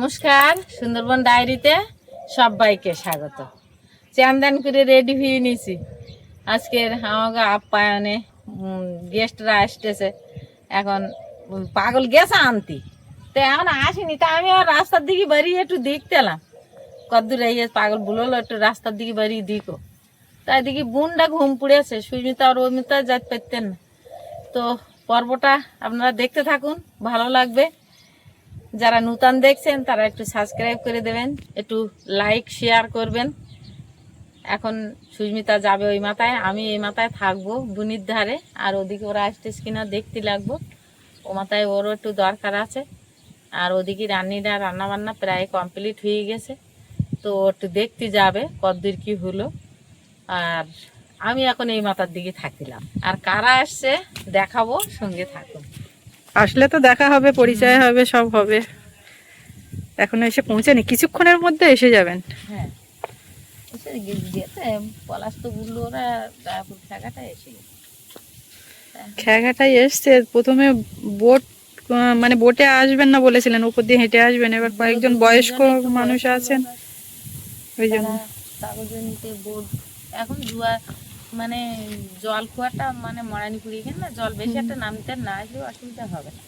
নমস্কার, সুন্দরবন ডায়েরিতে সবাইকে স্বাগত। চান্দান করে রেডি হয়ে নিয়েছি। আজকের আমাকে আপ্যায়নে গেস্টরা আসতেছে। এখন পাগল গেছে আনতি, তো এখন আসেনি। তা আমি আর রাস্তার দিকে বাড়িয়ে একটু দেখতে এলাম কদ্দূর এই পাগল বুললো একটু রাস্তার দিকে বাড়িয়ে দিকো। তাই দেখি বোনটা ঘুম পড়েছে, সুস্মিতা আর অমিতা যেতে পারতেন না। তো পর্বটা আপনারা দেখতে থাকুন, ভালো লাগবে। যারা নতুন দেখছেন তারা একটু সাবস্ক্রাইব করে দেবেন, একটু লাইক শেয়ার করবেন। এখন সুস্মিতা যাবে ওই মাথায়, আমি এই মাথায় থাকবো বুনির ধারে, আর ওদিকে ওরা আসতেছে কিনা দেখতে লাগবো। ও মাথায় ওরও একটু দরকার আছে। আর ওদিকে রান্না বান্না প্রায় কমপ্লিট হয়ে গেছে, তো একটু দেখতে যাবে কতদূর কি হলো। আর আমি এখন এই মাথার দিকে থাকলাম, আর কারা আসছে দেখাবো, সঙ্গে থাকুন। আসলে তো দেখা হবে, পরিচয় হবে, সব হবে। এখনো এসে পৌঁছেনি, কিছুক্ষণের মধ্যে এসে যাবেন। হ্যাঁ, পলাশ তো বললো ওরা খেয়াঘাটায় এসে গেছে। খেয়াঘাটায় এসছে প্রথমে বোট, মানে বোটে আসবেন না বলেছিলেন, উপর দিয়ে হেঁটে আসবেন। এবার কয়েকজন বয়স্ক মানুষ আছেন, ওই জন্য কাগজে নিতে বোট এখন জুয়া, মানে জল খোয়াটা মানে মরানি পুড়িয়ে গেল না, জল বেশি একটা নামতে না আসলেও অসুবিধা হবে না।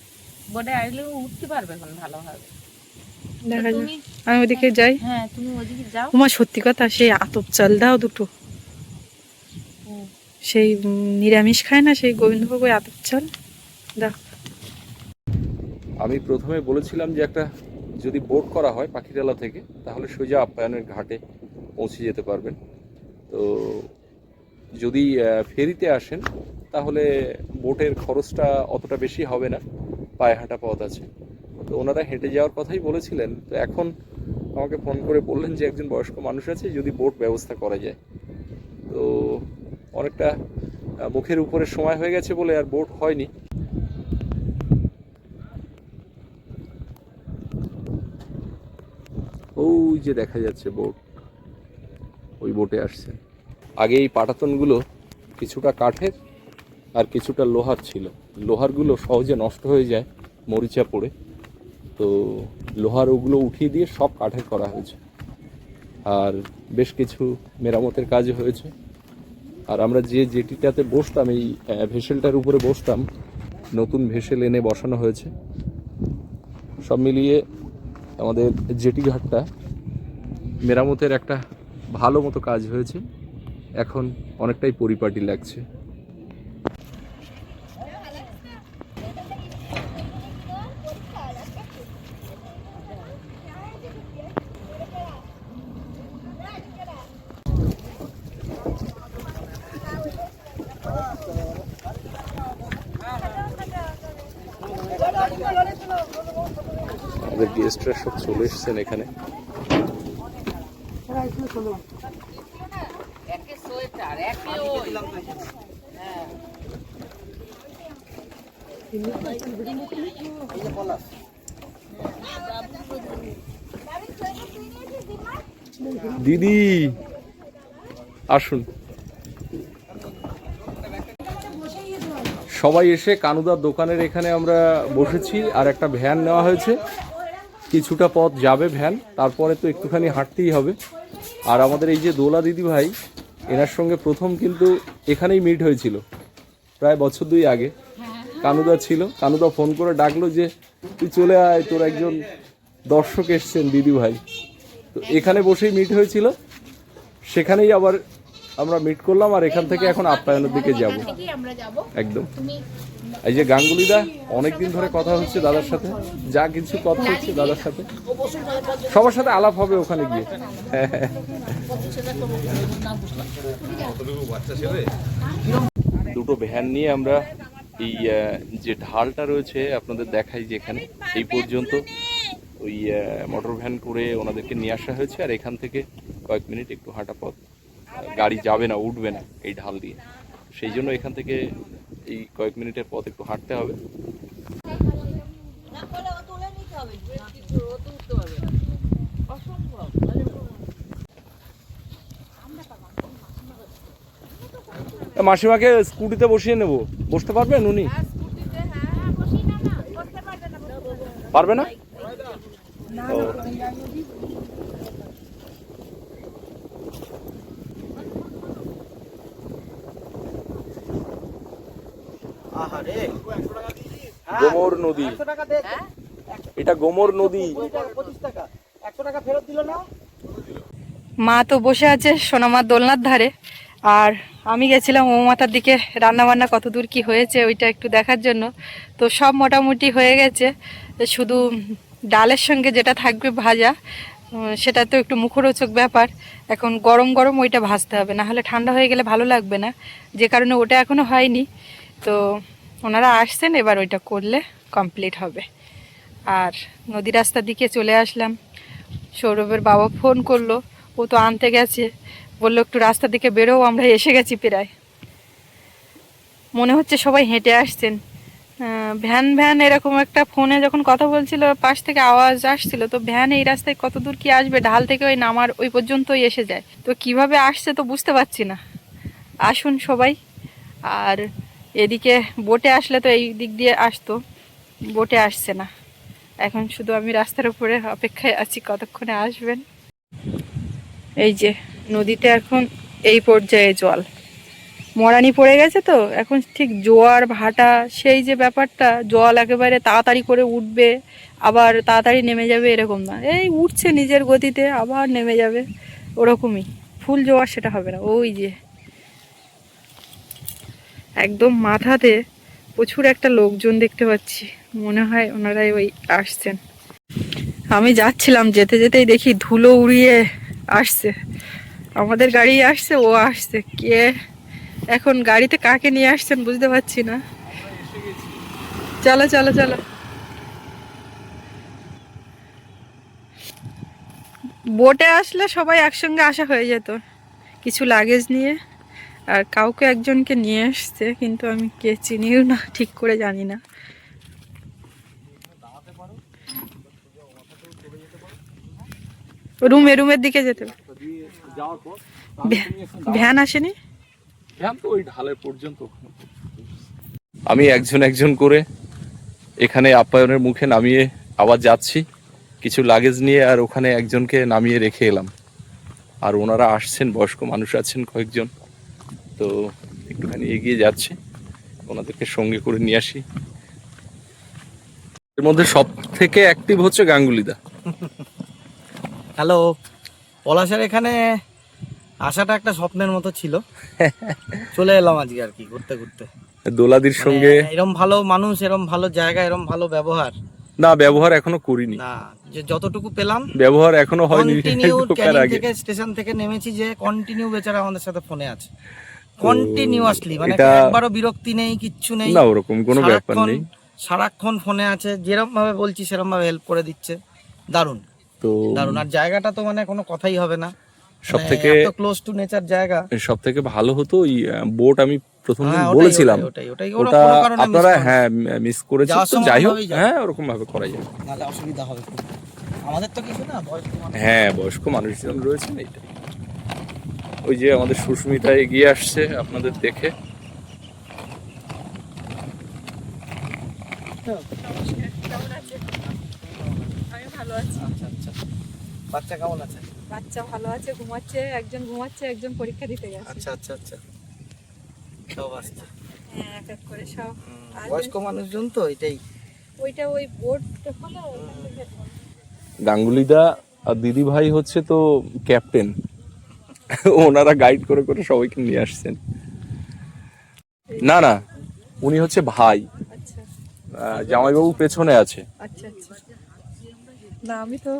বোটে আসলেও উঠতে পারবে এখন ভালোভাবে। দেখা যাক, আমি ওদিকে যাই। হ্যাঁ, তুমি ওদিকে যাও। তোমার সত্যি কথা, সেই আতপ চাল দাও দুটো। সেই নিরামিষ খায় না, সেই গোবিন্দভোগ ওই আতপ চাল দাও। আমি প্রথমে বলেছিলাম যে একটা যদি বোট করা হয় পাখিরালা থেকে, তাহলে সোজা আপ্যায়নের ঘাটে পৌঁছে যেতে পারবেন। তো যদি ফেরিতে আসেন তাহলে বোটের খরচটা অতটা বেশি হবে না, পায়ে হাঁটা পথ আছে। তো ওনারা হেঁটে যাওয়ার কথাই বলেছিলেন। তো এখন আমাকে ফোন করে বললেন যে একজন বয়স্ক মানুষ আছে, যদি বোট ব্যবস্থা করা যায়। তো অনেকটা মুখের উপরে সময় হয়ে গেছে বলে আর বোট হয়নি। ওই যে দেখা যাচ্ছে বোট, ওই বোটে আসছে। আগে এই পাটাতনগুলো কিছুটা কাঠের আর কিছুটা লোহার ছিল। লোহারগুলো সহজে নষ্ট হয়ে যায় মরিচা পড়ে, তো লোহার ওগুলো উঠিয়ে দিয়ে সব কাঠের করা হয়েছে। আর বেশ কিছু মেরামতের কাজ হয়েছে। আর আমরা যে জেটিটাতে বসতাম, এই ভেসেলটার উপরে বসতাম, নতুন ভেসেল এনে বসানো হয়েছে। সব মিলিয়ে আমাদের জেটি ঘাটটা মেরামতের একটা ভালো মতো কাজ হয়েছে, এখন অনেকটাই পরিপাটি লাগছে। আমাদের গেস্টরা সব চলে এসেছেন এখানে। দিদি আসুন। সবাই এসে কানুদার দোকানের এখানে আমরা বসেছি, আর একটা ভ্যান নেওয়া হয়েছে। কিছুটা পথ যাবে ভ্যান, তারপরে তো একটুখানি হাঁটতেই হবে। আর আমাদের এই যে দোলা দিদি ভাই, এনার সঙ্গে প্রথম কিন্তু এখানেই মিট হয়েছিল প্রায় বছর 2 আগে। কানুদা ছিল, কানুদা ফোন করে ডাকলো যে তুই চলে আয়, তোর একজন দর্শক এসছেন দিদি ভাই। তো এখানে বসেই মিট হয়েছিল, সেখানেই আবার আমরা মিট করলাম। আর এখান থেকে এখন আপ্যায়নের দিকে যাব একদম। এই যে গাঙ্গুলিদা, অনেকদিন ধরে কথা হচ্ছে দাদার সাথে, যা কিছু কথা হচ্ছে দাদার সাথে, সবার সাথে আলাপ হবে ওখানে গিয়ে। দুটো ভ্যান নিয়ে আমরা এই যে ঢালটা রয়েছে আপনাদের দেখাই, যে এখানে এই পর্যন্ত ওই মোটর ভ্যান করে ওনাদেরকে নিয়ে আসা হয়েছে। আর এখান থেকে কয়েক মিনিট একটু হাঁটা পথ, গাড়ি যাবে না, উঠবে না এই ঢাল দিয়ে, সেই জন্য এখান থেকে এই কয়েক মিনিটের পথ একটু হাঁটতে হবে। মাসিমাকে স্কুটিতে বসিয়ে নেব, বসতে পারবেন উনি? পারবে না? ও গোমর নদী, এটা গোমর নদী। মা তো বসে আছে সোনামার দোলনার ধারে, আর আমি গেছিলাম ও মাথার দিকে রান্না বান্না কত দূর কি হয়েছে ওইটা একটু দেখার জন্য। তো সব মোটামুটি হয়ে গেছে, শুধু ডালের সঙ্গে যেটা থাকবে ভাজা, সেটা তো একটু মুখরোচক ব্যাপার। এখন গরম গরম ওইটা ভাজতে হবে, না হলে ঠান্ডা হয়ে গেলে ভালো লাগবে না, যে কারণে ওটা এখনও হয়নি। তো ওনারা আসছেন, এবার ওইটা করলে কমপ্লিট হবে। আর নদী রাস্তার দিকে চলে আসলাম। সৌরভের বাবা ফোন করলো, ও তো আনতে গেছে, বললো একটু রাস্তার দিকে বেরোও, আমরা এসে গেছি প্রায়। মনে হচ্ছে সবাই হেঁটে আসছেন। ভ্যান ভ্যান এরকম একটা ফোনে যখন কথা বলছিল পাশ থেকে আওয়াজ আসছিল, তো ভ্যান এই রাস্তায় কত দূর কি আসবে, ঢাল থেকে ওই নামার ওই পর্যন্তই এসে যায়, তো কিভাবে আসছে তো বুঝতে পারছি না। আসুন সবাই। আর এদিকে বোটে আসলে তো এই দিক দিয়ে আসতো, বোটে আসছে না। এখন শুধু আমি রাস্তার উপরে অপেক্ষায় আছি কতক্ষণে আসবেন। এই যে নদীতে এখন এই পর্যায়ে জল, মরানি পড়ে গেছে, তো এখন ঠিক জোয়ার ভাটা সেই যে ব্যাপারটা, জল একেবারে তাড়াতাড়ি করে উঠবে আবার তাড়াতাড়ি নেমে যাবে এরকম না, এই উঠছে নিজের গতিতে আবার নেমে যাবে, ওরকমই। ফুল জোয়ার সেটা হবে না। ওই যে একদম মাথাতে প্রচুর একটা লোকজন দেখতে পাচ্ছি, মনে হয় ওনারাই ওই আসছেন। আমি যাচ্ছিলাম, যেতে যেতেই দেখি ধুলো উড়িয়ে আসছে, আমাদের গাড়ি আসছে, ও আসছে, কে এখন গাড়িতে কাকে নিয়ে আসছেন বুঝতে পারছি না। চলো চলো চলো। বোটে আসলে সবাই একসঙ্গে আসা হয়ে যেত, কিছু লাগেজ নিয়ে। আর কাউকে একজনকে নিয়ে আসছে, কিন্তু আমি কে চিনিও না, ঠিক করে জানি না। রুমের দিকে যেতে হবে। ভ্যান আসেনি, ভ্যান তো ওই ঢালের পর্যন্ত। আমি একজন একজন করে এখানে আপ্যায়নের মুখে নামিয়ে আবার যাচ্ছি কিছু লাগেজ নিয়ে, আর ওখানে একজনকে নামিয়ে রেখে এলাম। আর ওনারা আসছেন, বয়স্ক মানুষ আছেন কয়েকজন, তো একটুখানি এগিয়ে যাচ্ছে, ওনাদেরকে সঙ্গে করে নিয়ে আসি। এর মধ্যে সব থেকে অ্যাক্টিভ হচ্ছে গাঙ্গুলিদা। হ্যালো। পলাশের এখানে আসাটা একটা স্বপ্নের মতো ছিল, চলে এলাম আজকে আর কি ঘুরতে ঘুরতে। দোলাদির সঙ্গে এরম ভালো মানুষ, এরম ভালো জায়গা, এরম ভালো ব্যবহার। না, ব্যবহার এখনো করিনি, না যে যতটুকু পেলাম ব্যবহার এখনো হয়নি। কন্টিনিউ ঢোকার আগে থেকে স্টেশন থেকে নেমেছি, যে কন্টিনিউ বেচারা আমাদের সাথে ফোনে আছে, কন্টিনিউয়াসলি, মানে এটা- একবারও বিরক্তি নেই, কিচ্ছু নেই, না, ওরকম কোনো ব্যাপার নেই। সারাক্ষণ ফোনে আছে, যেরকম ভাবে বলছি সেরকম ভাবে হেল্প করে দিচ্ছে। দারুণ তো দারুণ। আর জায়গাটা তো মানে কোনো কথাই হবে না, সব থেকে এত ক্লোজ টু নেচার জায়গা। সব থেকে ভালো হতো ওই বোট, আমি প্রথম দিন হ্যাঁ, বলেছিলাম ওটাই ওটা কোনো কারণে miss আপনারা করো। মিস করেছেন, যাওয়ার তো সময় যাই হোক, ওইভাবেই যাও। হ্যাঁ ওরকম ভাবে করা যায়। নাহলে অসুবিধা হবে খুব। আমাদের তো কিছু না, বয়স্ক মানুষ। হ্যাঁ, বয়স্ক মানুষজন রয়েছেন, এইটা। ওই যে আমাদের সুস্মিতা এগিয়ে আসছে আপনাদের দেখে। আমি ভালো আছি। আচ্ছা আচ্ছা। বাচ্চা কেমন আছে? বাচ্চা ভালো আছে, ঘুমাচ্ছে, একজন ঘুমাচ্ছে, একজন পরীক্ষা দিতে গেছে। আচ্ছা আচ্ছা আচ্ছা। সব আসছে। হ্যাঁ, এক এক করে সব আসবে। বয়স্ক মানুষজন তো এটাই। ওইটা ওই বোর্ড হলো গাঙ্গুলিদা আর দিদি ভাই হচ্ছে তো ক্যাপ্টেন, ওনারা গাইড করে করে সবাইকে নিয়ে আসছেন। না না, উনি হচ্ছে ভাই, আচ্ছা জামাইবাবু পেছনে আছে। আচ্ছা আচ্ছা। না আমি তো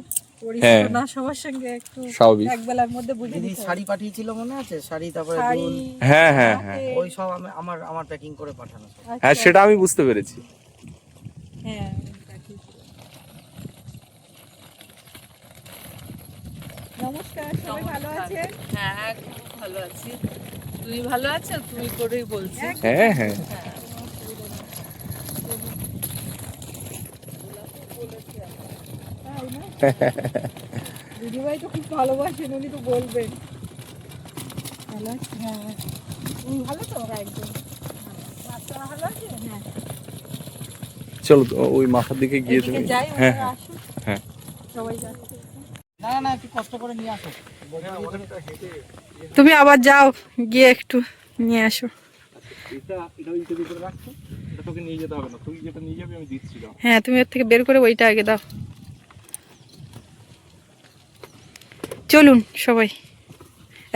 হ্যাঁ। পরিচিত না সবার সঙ্গে, একটু স্বাভাবিক। এক বেলার মধ্যে বুঝে দিদি নিতে হবে। শাড়ি পাঠিয়েছিল মনে আছে? শাড়ি, তারপরে শাড়ি, দুল, হ্যাঁ হ্যাঁ হ্যাঁ হাতে, ওই সব আমার আমার প্যাকিং করে পাঠানো সব। আচ্ছা, হ্যাঁ, সেটা আমি বুঝতে পেরেছি। হ্যাঁ ঠিক। নমস্কার, সবাই ভালো আছেন? হ্যাঁ, খুব ভালো আছি। তুমি ভালো আছো? তুমি করেই বলছি। হ্যাঁ হ্যাঁ, তাই না? দিদিভাই তো খুব ভালোবাসেন, উনি তো বলবেন। ভালো আছে? হ্যাঁ। তুমি ভালো তো? একদম। বাচ্চা ভালো আছে? হ্যাঁ। চলো তো, ওই মাথার দিকে গিয়ে এদিকে তুমি। যাই, হ্যাঁ ওনারা হ্যাঁ আসুন। হ্যাঁ। সবাই যাচ্ছে। না না একটু কষ্ট করে নিয়ে আসো। তুমি আবার যাও, গিয়ে একটু নিয়ে আসো। তোকে নিয়ে যেতে হবে না, তুই যেটা নিয়ে যাবি আমি দিচ্ছি। হ্যাঁ, তুমি ওর থেকে বের করে ওইটা আগে দাও। চলুন সবাই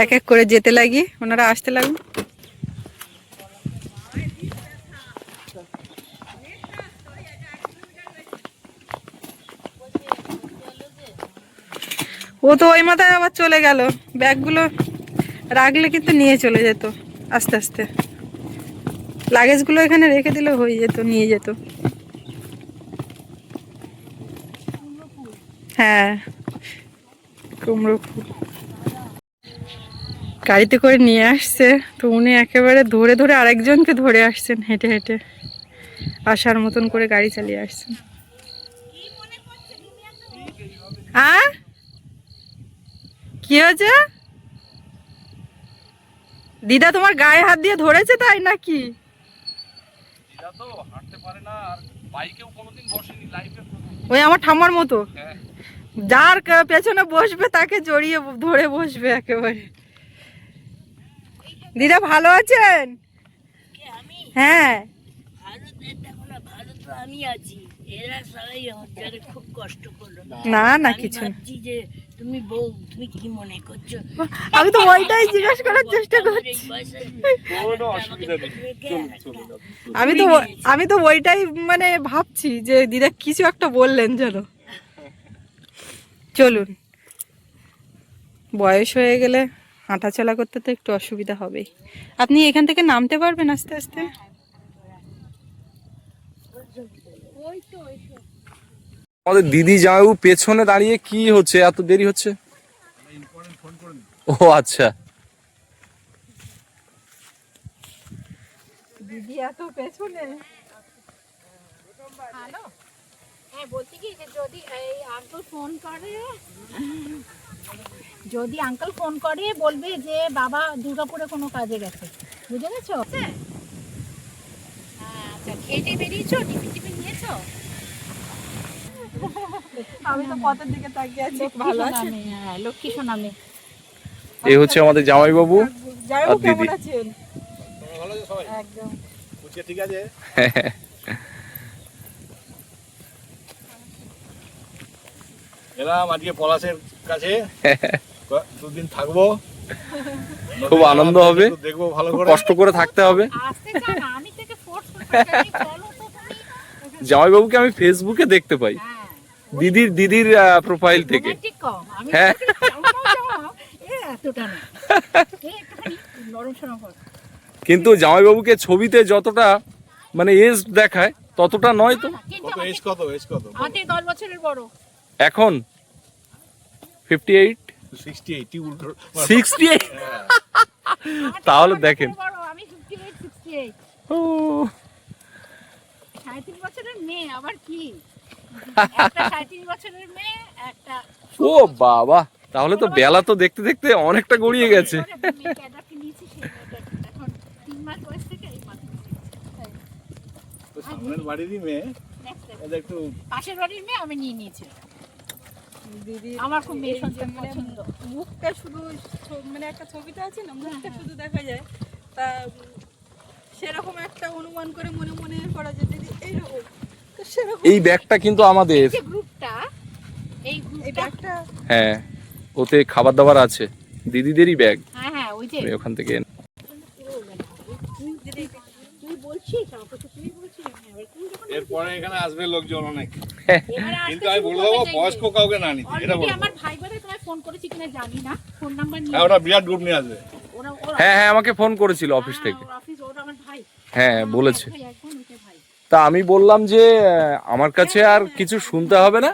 এক এক করে যেতে লাগি, ওনারা আসতে লাগুন। ও তো ওই মাথায় আবার চলে গেল, ব্যাগগুলো রাখলে কিন্তু নিয়ে চলে যেত আস্তে আস্তে। লাগেজগুলো এখানে রেখে দিলে হয়ে যেত, নিয়ে যেত। হ্যাঁ, কুমড়ো ফুল গাড়িতে করে নিয়ে আসছে, তো উনি একেবারে ধরে ধরে আরেকজনকে ধরে আসছেন, হেঁটে হেঁটে আসার মতন করে গাড়ি চালিয়ে আসছেন। কি হয়েছে দিদা, তোমার গায়ে হাত দিয়ে ধরেছে তাই নাকি? ওই আমার ঠাম্মার মতো, যার পেছনে বসবে তাকে জড়িয়ে ধরে বসবে একেবারে। দিদা ভালো আছেন? হ্যাঁ, আমি আছি, এরা সবাই হচ্ছে খুব কষ্ট করলো। না না আমি কিছু না। ভাবছি যে তুমি বউ, তুমি কি মনে করছো? আমি তো ওইটাই জিজ্ঞেস করার চেষ্টা করছি। এই বয়সে আমি তো ওইটাই মানে ভাবছি যে দিদা কিছু একটা বললেন যেন। চলুন, বয়স হয়ে গেলে হাঁটাচলা করতে তো একটু অসুবিধা হবেই। আপনি এখান থেকে নামতে পারবেন আস্তে আস্তে? আমাদের দিদি জামাইবাবু পেছনে দাঁড়িয়ে কি হচ্ছে, এত দেরি হচ্ছে? ও আচ্ছা, দিদি এত পেছনে। হ্যাঁ, বলছি কি যে যদি এই আঙ্কেল ফোন করে, যদি আঙ্কেল ফোন করে বলবে যে বাবা দুর্গাপুরে কোনো কাজে গেছে, বুঝে গেছো? হ্যাঁ, আচ্ছা, খেয়ে বেরিয়েছো, টিফিন নিয়েছো? আমি তো পথের দিকে তাকিয়ে আছি। ভালো আছে? হ্যাঁ, লক্ষ্মী সোনা মেয়ে। এই হচ্ছে আমাদের জামাইবাবু যাই আর হোক, কেমন দিদি। আছেন? ভালো আছে সবাই? একদম। ঠিক আছে। এলাম আজকে পলাশের কাছে, দুদিন থাকবো, খুব আনন্দ হবে, দেখবো ভালো খুব করে। কষ্ট করে থাকতে হবে। আসতে চাও না, আমি থেকে ফোর্স করতে চলো তো তুমি। জামাইবাবুকে আমি ফেসবুকে দেখতে পাই, হ্যাঁ, দিদির প্রোফাইল থেকে। রোমান্টিক কম, আমি হ্যাঁ। এতটা না, একটুখানি নরম সরম কর। কিন্তু জামাইবাবুকে ছবিতে যতটা মানে এজ দেখায় ততটা নয় তো। কিন্তু কত এজ, কত এজ, কত? আমার থেকে 10 বছরের বড়। এখন 58 68 উল্টো। 68 তাহলে দেখেন। আমি 58 68 ও 37 বছরের মেয়ে, আবার কি একটা 37 বছরের মেয়ে, একটা ও বাবা, তাহলে তো বেলা তো দেখতে দেখতে অনেকটা গড়িয়ে গেছে। এখন 3 মাস বয়স থেকে এই মাত্র তো সামনের বাড়িরই মেয়ে, next step। ওদের একটু পাশের বাড়ির মেয়ে আমি নিয়ে নিয়েছি। দিদি আমার খুব মেয়ে এই যে সন্তান মানে পছন্দ। মুখটা শুধু মানে একটা ছবিতে আছে না, মুখটা শুধু দেখা যায়, তা সেরকম একটা অনুমান করে মনে মনে করা যায় দিদি এইরকম। তো সেরকম এই ব্যাগটা কিন্তু আমাদের। যে গ্রুপটা, এই এই গ্রুপটা, ব্যাগটা হ্যাঁ, ওতে খাবার দাবার আছে, দিদিদেরই ব্যাগ। হ্যাঁ হ্যাঁ, ওই যে আমি ওখান থেকে তুই বলছিস, আমাকে তো তুই বলছিস, আমি আবার তুই যখন এরপরে এখানে আসবে লোকজন অনেক, এবারে আসতে কিন্তু আমি শুরু বলে দেবো করবে বয়স্ক কাউকে না নিতে, এটা অলরেডি বলবো। আমার ভাই বোনে তোমায় ফোন করেছি কিনা জানি না, ফোন নাম্বার নিয়ে হ্যাঁ, ওরা বিরাট গ্রুপ নিয়ে আসবে। ওরা হ্যাঁ হ্যাঁ, আমাকে ফোন করেছিল অফিস থেকে। ওর অফিস, ওরা আমার ভাই। হ্যাঁ বলেছে। ভাই, একদম ওকে ভাই। তা আমি বললাম যে আমার কাছে আর কিছু শুনতে হবে না,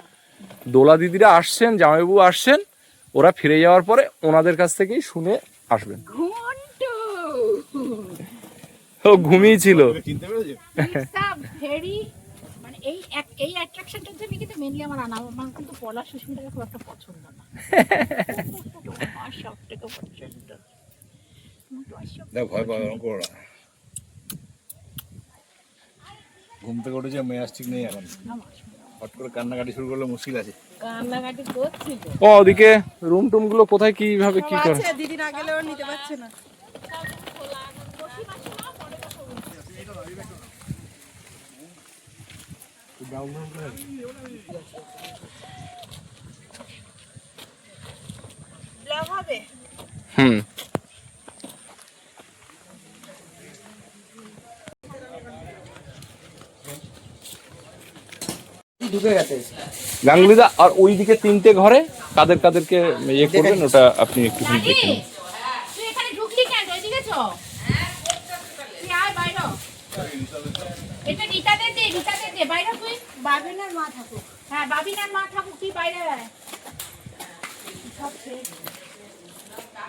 দোলা দিদিরা আসছেন, জামাইবাবু আসছেন, ওরা ফিরে যাওয়ার পরে ওনাদের কাছ থেকেই শুনে আসবেন। ঘন্টু ও ঘুমিয়েছিল। চিনতে পেরেছো? ভেরি, মানে এই অ্যাট্রাকশনটার জন্য কিন্তু মেনলি আমার আমার কিন্তু পলাশ সুস্মিতাকে খুব একটা পছন্দ না। আমার সব থেকে পছন্দ। দেখ ভয় পাবে না, করো না। ঘুম থেকে উঠেছে, মেয়ে ঠিক নেই এখন, হট করে কান্নাকাটি শুরু করলে মুশকিল আছে। কান্নাকাটি করছিল। ও ওদিকে রুম টুম গুলো কোথায় কিভাবে কি করে? দিদি না গেলেও নিতে পারছে না। হুম। ঢুকে গেছে। গাঙ্গুলিদা, আর ওইদিকে 3টে ঘরে কাদের কাদেরকে ইয়ে করবেন ওটা আপনি একটু দেখে নিন। তুই এখানে ঢুকলি কেন? ওইদিকে চ। তুই আয় বাইরে। এটা রিতাদের দে বাইরে তুই। বাবিনার মা থাকুক। হ্যাঁ বাবিনার মা থাকুক, তুই বাইরে আয়।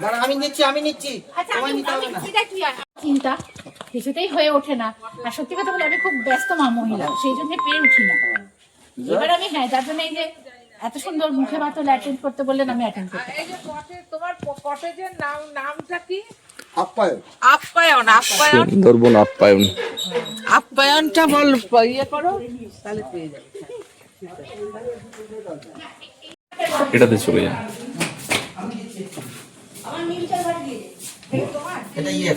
দাঁড়া, আমি নিচ্ছি। আচ্ছা তোমায় আমি নিতে হবে না। এটা তুই আয়। চিন্তা কিছুতেই হয়ে ওঠে না। আর সত্যি কথা বলে আমি খুব ব্যস্ত মা মহিলা, সেই জন্য পেরে উঠি না। এবার আমি যার জন্য এই যে এত সুন্দর মুখে ভাত অ্যাটেন্ড করতে বললেন, আমি অ্যাটেন্ড করতে এই যে তোমার কটেজের নামটা কি? আপ্যায়ন। আপ্যায়ন। সুন্দরবন আপ্যায়ন। আপ্যায়নটা বল, ইয়ে করো তাহলে পেয়ে যাবে। এটাতে চলে যান। এটা ইয়ে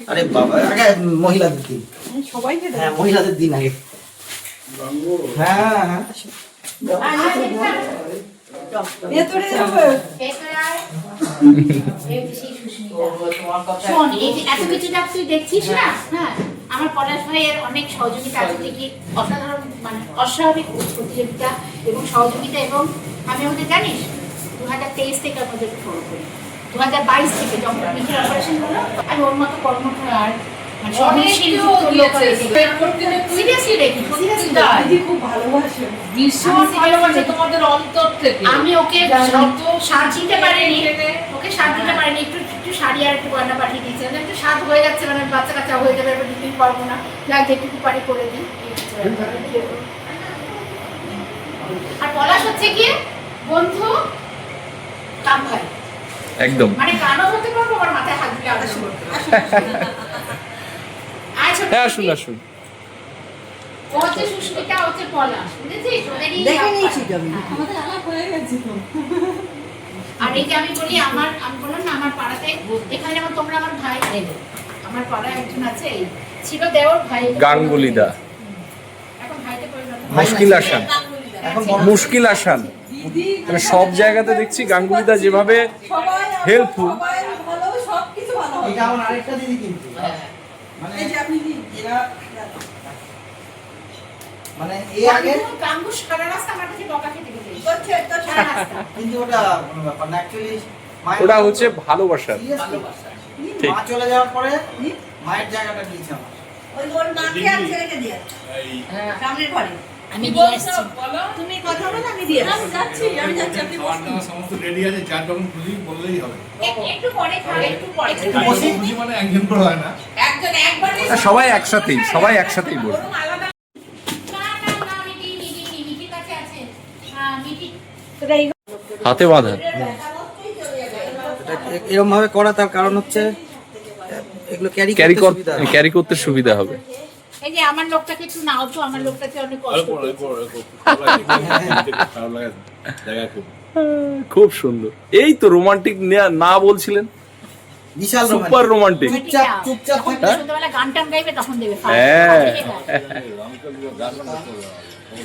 আরে বাবা, আগে মহিলাদের দিন। সবাইকে হ্যাঁ, মহিলাদের দিন আগে। হ্যাঁ ভেতরে যাবো। শোন, এই যে এত কিছু যা তুই দেখছিস না, হ্যাঁ আমার পলাশ ভাইয়ের অনেক সহযোগিতা আছে থেকে, অসাধারণ মানে অস্বাভাবিক প্রতিযোগিতা এবং সহযোগিতা। এবং আমি আমাদের জানিস 2023 থেকে আমাদের ফলো করি, 2022 থেকে যখন মিঠের অপারেশন হলো, আমি ওর মতো কর্মঠ আর মানে সহনশীল সিরিয়াসলি দেখি, দিদি খুব ভালোবাসে। ভীষণ ভালোবাসে তোমাদের অন্তর থেকে। আমি ওকে সাথ দিতে পারিনি, একটু শাড়ি আর একটু গয়না পাঠিয়ে দিয়েছিলাম, একটু স্বাদ হয়ে যাচ্ছে, মানে বাচ্চা কাচ্চা হয়ে যাবে, এবার দিতেই পারবো না, যা যেটুকু পারি করে দিই। আর পলাশ হচ্ছে কি বন্ধু কাম ভাই, একদম। মানে গানও বলতে পারবো, আমার মাথায় হাত দিলে আলাদা শুরু হ্যাঁ, আসুন। ও হচ্ছে সুস্মিতা, হচ্ছে পলাশ, বুঝেছিস? ওদেরই দেখে নিয়েছি আমি। আর এই যে আমি বলি আমি বললাম না আমার পাড়াতে, এখানে যেমন তোমরা আমার ভাই নেবে, আমার পাড়ায় একজন আছে, এই ছিল দেওর ভাই গাঙ্গুলিদা। এখন ভাইতে পরিণত মুশকিল আসান মানে সব জায়গাতে দেখছি গাঙ্গুলিদা যেভাবে হেল্পফুল। ভালো, সবকিছু ভালো। এটা আমার আরেকটা দিদি কিন্তু মানে এই যে আপনি এরা মানে এই আগে গাঙ্গু সারা রাস্তা আমার কাছে বকা খেতে গেছে, করছে তো সারা রাস্তা। কিন্তু ওটা কোনো ব্যাপার না, অ্যাকচুয়ালি ওটা হচ্ছে ভালোবাসা। ঠিক। মা চলে যাওয়ার পরে মায়ের জায়গাটা নিয়েছে আমার। ওই ওর মাকে আমি ছেড়ে দিয়ে সামনের ঘরে আমি দিয়ে আসছি। তুমি কথা বলো, আমি দিয়ে আমি যাচ্ছি আপনি খাওয়ার দাওয়া সমস্ত রেডি আছে, যার যখন খুশি বললেই হবে। একটু পরে খাবে, একটু পরে খুশি মানে একজন করে হয় না। একজন একবারে সবাই একসাথেই বলবো। না মিটির কাছে আছে, মিটি হাতে বাঁধা। এরকম ভাবে করা, তার কারণ হচ্ছে এগুলো ক্যারি ক্যারি করতে সুবিধা হবে। এই যে আমার লোকটাকে একটু নাও তো, আমার লোকটাকে অনেক কষ্ট খুব সুন্দর। এই তো রোমান্টিক না বলছিলেন, বিশাল সুপার রোমান্টিক। চুপচাপ যখন সন্ধ্যাবেলা গান টান গাইবে তখন দেবে, হ্যাঁ।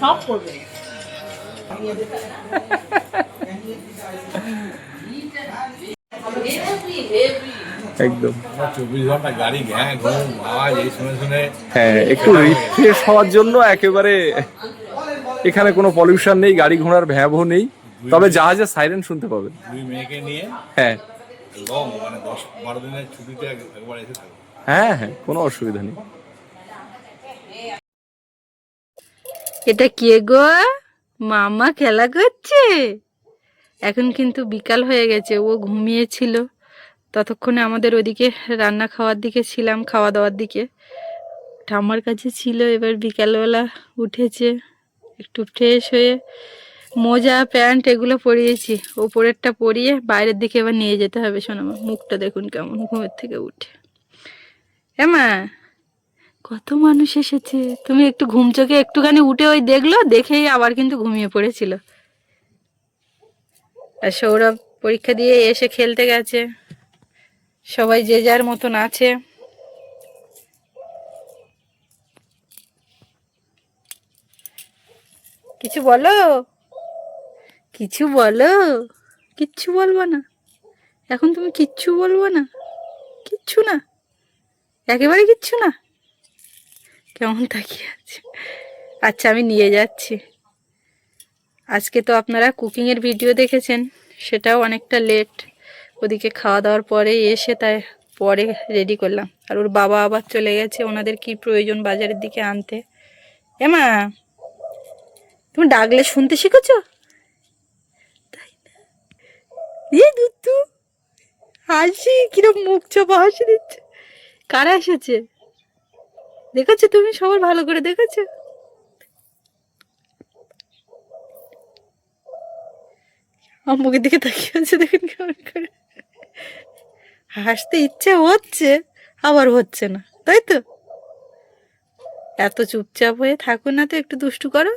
সব করবে। একদম। 24 ঘন্টা গাড়ি ঘ্যাঁ ঘুম আওয়াজ এই শুনে হ্যাঁ, একটু রিফ্রেশ হওয়ার জন্য একেবারে এখানে কোনো পলিউশন নেই, গাড়ি ঘোড়ার ভয়াবহ নেই, তবে জাহাজের সাইরেন শুনতে পাবেন। 2 মেয়েকে নিয়ে হ্যাঁ লং মানে 10-12 দিনের ছুটিতে একবার এসে থাকবো। হ্যাঁ, কোনো অসুবিধা নেই। এটা কে গো? মামা খেলা করছে। এখন কিন্তু বিকাল হয়ে গেছে, ও ঘুমিয়েছিল, ততক্ষণে আমাদের ওদিকে রান্না খাওয়ার দিকে ছিলাম, খাওয়া দাওয়ার দিকে ঠাম্মার কাছে ছিল। এবার বিকালবেলা উঠেছে, একটু ফ্রেশ হয়ে মোজা প্যান্ট এগুলো পরিয়েছি, ওপরেরটা পরিয়ে বাইরের দিকে এবার নিয়ে যেতে হবে। শোনামা মুখটা দেখুন কেমন ঘুমের থেকে উঠে। হ্যাঁ মা। কত মানুষ এসেছে। তুমি একটু ঘুম চোখে একটুখানি উঠে ওই দেখলো, দেখেই আবার কিন্তু ঘুমিয়ে পড়েছিল। আর সৌরভ পরীক্ষা দিয়ে এসে খেলতে গেছে, সবাই যে যার মতন আছে। কিছু বলো, কিছু বলো। কিচ্ছু বলবো না এখন? তুমি কিচ্ছু বলবো না? কিচ্ছু না, একেবারে কিচ্ছু না? কেমন তাকিয়ে আছে? আচ্ছা আমি নিয়ে যাচ্ছি। আজকে তো আপনারা কুকিংয়ের ভিডিও দেখেছেন, সেটাও অনেকটা লেট। ওদিকে খাওয়া দাওয়ার পরে এসে তাই পরে রেডি করলাম। আর ওর বাবা আবার চলে গেছে ওনাদের কি প্রয়োজন বাজারের দিকে আনতে। এমা, তুমি ডাকলে শুনতে শিখেছো? তাই না? দুধু হাসি, কিরম মুখ চাপা হাসি দিচ্ছে। কারা এসেছে দেখেছো তুমি? সবার ভালো করে দেখেছো? আমার মুখের দিকে তাকিয়ে আছে, দেখেন কেমন করে। হাসতে ইচ্ছে হচ্ছে আবার হচ্ছে না, তাই তো? এত চুপচাপ হয়ে থাকো না তো, একটু দুষ্টু করো।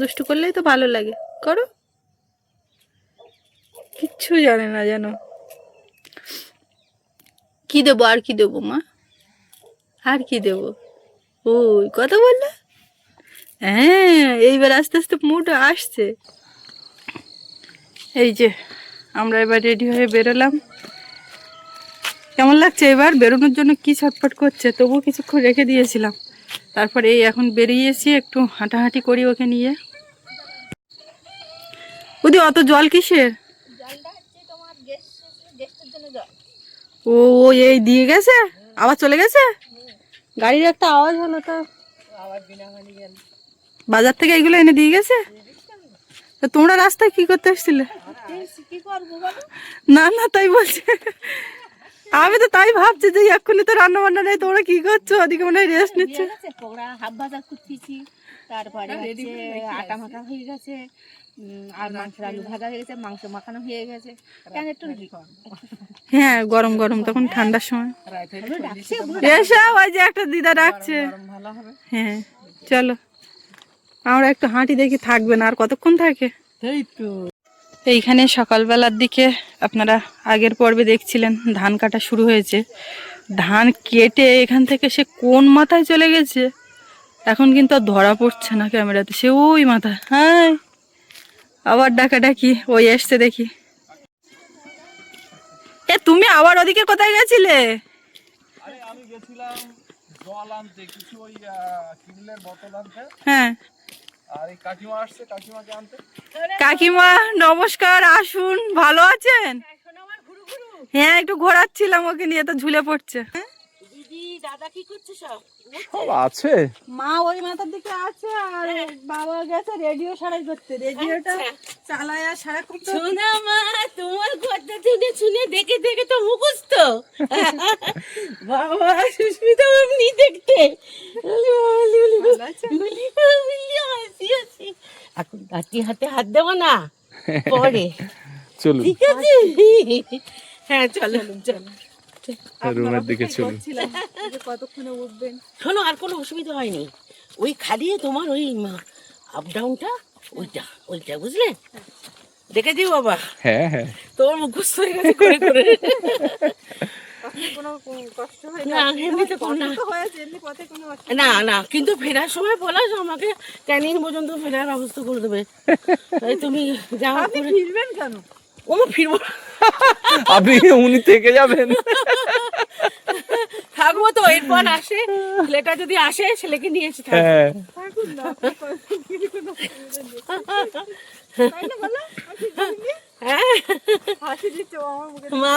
দুষ্টু করলেই তো ভালো লাগে, করো। কিচ্ছু জানে না জানো। কি দেবো, আর কি দেবো মা, আর কি দেবো? ওই কথা বললে, হ্যাঁ এইবার আস্তে আস্তে মুড আসছে। এই যে আমরা এবার রেডি হয়ে বেরোলাম। কেমন লাগছে এবার বেরোনোর জন্য? কি ছটফট করছে, তবুও কিছুক্ষণ রেখে দিয়েছিলাম। তারপরে এই এখন বেরিয়েছি, একটু হাঁটাহাঁটি করি ওকে নিয়ে। ওদি অত জল কিসের? ও ও এই দিয়ে গেছে, আবার চলে গেছে। গাড়ির একটা আওয়াজ হলো তো, বাজার থেকে এগুলো এনে দিয়ে গেছে। তা তোমরা রাস্তায় কি করতে এসেছিলে? না না তাই বলছে, আমি তো তাই ভাবছি যে এক্ষুনি তো রান্না বান্না নেই, তোমরা কি করছো? ওদিকে মনে হয় রেস্ট নিচ্ছে। পকোড়া হাফ ভাজা করতেছি, তারপরে হচ্ছে আটা মাখা হয়ে গেছে, আর মাংসের আলু ভাজা হয়ে গেছে, মাংস মাখানো হয়ে গেছে। কেন একটু হ্যাঁ গরম গরম, তখন ঠান্ডার সময় এসে ওই যে একটা দিদা ডাকছে। হ্যাঁ চলো আমরা একটু হাঁটি দেখি, থাকবে না আর কতক্ষণ থাকে। এইখানে সকালবেলার দিকে আপনারা আগের পর্বে দেখছিলেন ধান কাটা শুরু হয়েছে। ধান কেটে এখান থেকে সে কোন মাথায় চলে গেছে এখন কিন্তু আর ধরা পড়ছে না ক্যামেরাতে, সে ওই মাথায়। হ্যাঁ আবার ডাকাডাকি, ওই এসছে দেখি। এ তুমি আবার ওদিকে কোথায় গেছিলে? আরে আমি গেছিলাম জল আনতে, কিছু ওই কিনলের বোতল আনতে। হ্যাঁ আর এই কাকিমা আসছে, কাকিমাকে আনতে। কাকিমা নমস্কার, আসুন। ভালো আছেন? হ্যাঁ একটু ঘোরাচ্ছিলাম ওকে নিয়ে, তো ঝুলে পড়ছে। দিদি দাদা কি করছে সব? সব আছে। মা ওই মাথার দিকে আছে, আর বাবা গেছে রেডিও সারাই করতে। রেডিওটা চালায় আর সারাক্ষণ তো শোনা মা, তোমার কথা শুনে শুনে দেখে দেখে তো মুখস্থ। বাবা সুস্মিতা এমনি দেখতে। এখন গাটি হাতে হাত দেবো না, পরে চলুন ঠিক আছে? হ্যাঁ চলো চলো। রুমের দিকে চলুন। কতক্ষণে উঠবেন? শোনো, আর কোনো অসুবিধা হয়নি, ওই খালি তোমার ওই আপ ডাউনটা ওইটা ওইটা বুঝলে, দেখে দিও বাবা। হ্যাঁ হ্যাঁ তোমার মুখস্থ হয়ে গেছে করে করে। কোনো কষ্ট হয় না এমনিতে কোনো না। হয়েছে, এমনি পথে কোনো না না, কিন্তু ফেরার সময় বলা যে আমাকে ক্যানিং পর্যন্ত ফেরার ব্যবস্থা করে দেবে। তাই তুমি যাও করে ফিরবেন কেন? ও ফিরবো না। আপনি উনি থেকে যাবেন? থাকবো তো, এরপর আসে ছেলেটা যদি আসে ছেলেকে নিয়ে এসে থাকবো। হ্যাঁ হ্যাঁ মা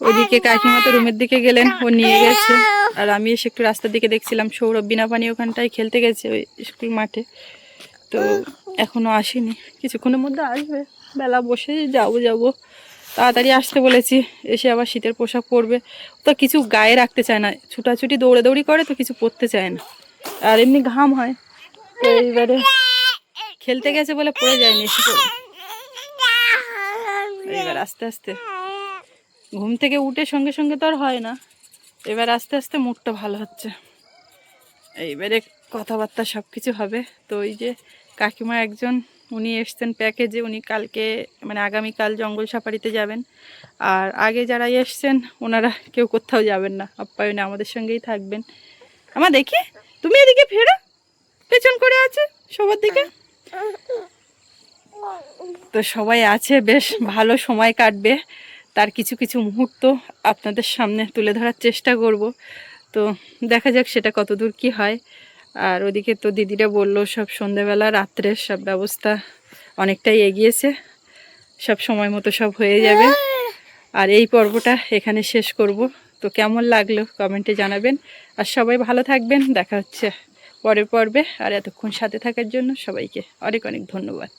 ওদিকে কাকিমা তো রুমের দিকে গেলেন, ও নিয়ে গেছে। আর আমি এসে একটু রাস্তার দিকে দেখছিলাম, সৌরভ বিনা পানি ওখানটায় খেলতে গেছে ওই স্কুল মাঠে। তো এখনো আসেনি, কিছুক্ষণের মধ্যে আসবে। বেলা বসে যাবো তাড়াতাড়ি আসতে বলেছি। এসে আবার শীতের পোশাক পরবে, তো কিছু গায়ে রাখতে চায় না, ছুটাছুটি দৌড়াদৌড়ি করে তো কিছু পরতে চায় না, আর এমনি ঘাম হয়। তো এইবারে খেলতে গেছে বলে পড়ে যায়নি, এসে পড়বে। এবার আস্তে আস্তে ঘুম থেকে উঠে সঙ্গে সঙ্গে তো আর হয় না, এবার আস্তে আস্তে মুডটা ভালো হচ্ছে। এইবারে কথাবার্তা সব কিছু হবে। তো ওই যে কাকিমা একজন উনি এসছেন প্যাকেজে, উনি কালকে মানে আগামীকাল জঙ্গল সাফারিতে যাবেন। আর আগে যারা এসছেন ওনারা কেউ কোথাও যাবেন না, আপ্যায়নে আমাদের সঙ্গেই থাকবেন। আমার দেখি তুমি এদিকে ফেরো, পেছন করে আছে সবার দিকে। তো সবাই আছে, বেশ ভালো সময় কাটবে। তার কিছু কিছু মুহূর্ত আপনাদের সামনে তুলে ধরার চেষ্টা করব। তো দেখা যাক সেটা কতদূর কি হয়। আর ওদিকে তো দিদিরা বললো সব সন্ধেবেলা রাত্রের সব ব্যবস্থা অনেকটাই এগিয়েছে, সব সময় মতো সব হয়ে যাবে। আর এই পর্বটা এখানে শেষ করব। তো কেমন লাগলো কমেন্টে জানাবেন। আর সবাই ভালো থাকবেন, দেখা হচ্ছে পরের পর্বে। আর এতক্ষণ সাথে থাকার জন্য সবাইকে অনেক অনেক ধন্যবাদ।